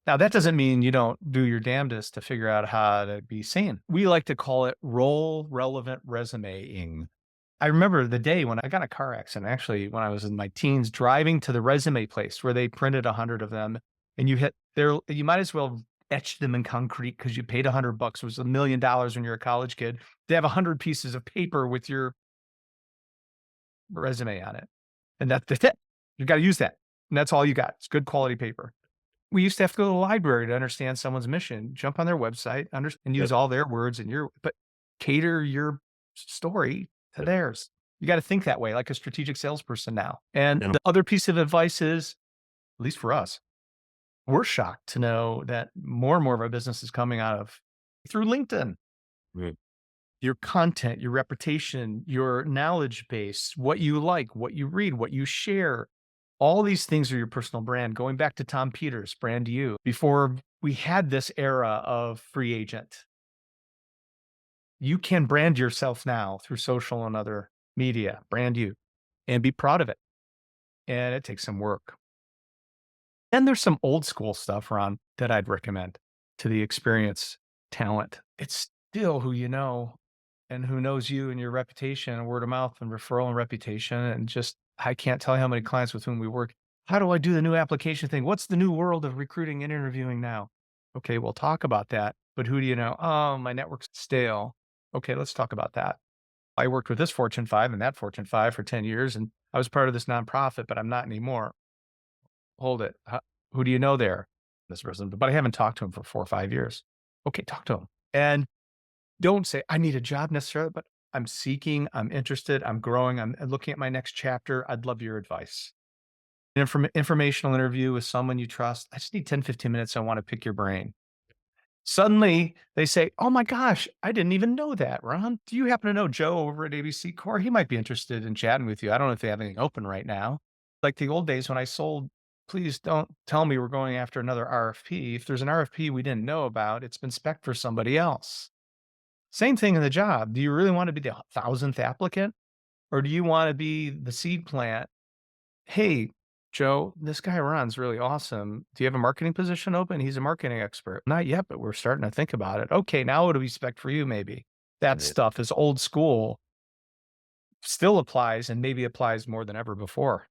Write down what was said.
Now, that doesn't mean you don't do your damnedest to figure out how to be seen. We like to call it role relevant resumeing. I remember the day when I got in a car accident, actually, when I was in my teens, driving to the resume place where they printed 100 of them, and you hit there, you might as well etch them in concrete because you paid $100. It was $1 million when you're a college kid. They have 100 pieces of paper with your resume on it. And that's it. You got to use that. And that's all you got. It's good quality paper. We used to have to go to the library to understand someone's mission, jump on their website, and Yep. use all their words and but cater your story to Yep. theirs. You got to think that way, like a strategic salesperson now. And And the other piece of advice is, at least for us, we're shocked to know that more and more of our business is coming out of through LinkedIn. mm, Your content, your reputation, your knowledge base, what you like, what you read, what you share. All these things are your personal brand. Going back to Tom Peters, brand you, before we had this era of free agent, you can brand yourself now through social and other media, brand you, and be proud of it. And it takes some work. And there's some old school stuff around that I'd recommend to the experienced talent. It's still who you know and who knows you and your reputation and word of mouth and referral and reputation. And just, I can't tell you how many clients with whom we work. How do I do the new application thing? What's the new world of recruiting and interviewing now? Okay, we'll talk about that. But who do you know? Oh, my network's stale. Okay, let's talk about that. I worked with this Fortune 5 and that Fortune 5 for 10 years, and I was part of this nonprofit, but I'm not anymore. Hold it. Who do you know there? This person, but I haven't talked to him for 4 or 5 years. Okay, talk to him. And don't say, I need a job necessarily, but I'm seeking, I'm interested, I'm growing, I'm looking at my next chapter. I'd love your advice. An informational interview with someone you trust. I just need 10, 15 minutes. I want to pick your brain. Suddenly they say, oh my gosh, I didn't even know that. Ron, do you happen to know Joe over at ABC Core? He might be interested in chatting with you. I don't know if they have anything open right now. Like the old days when I sold, please don't tell me we're going after another RFP. If there's an RFP we didn't know about, it's been spec for somebody else. Same thing in the job. Do you really want to be the 1,000th applicant? Or do you want to be the seed plant? Hey, Joe, this guy Ron's really awesome. Do you have a marketing position open? He's a marketing expert. Not yet, but we're starting to think about it. Okay, now what do we expect for you, maybe? That right. stuff is old school, still applies and maybe applies more than ever before.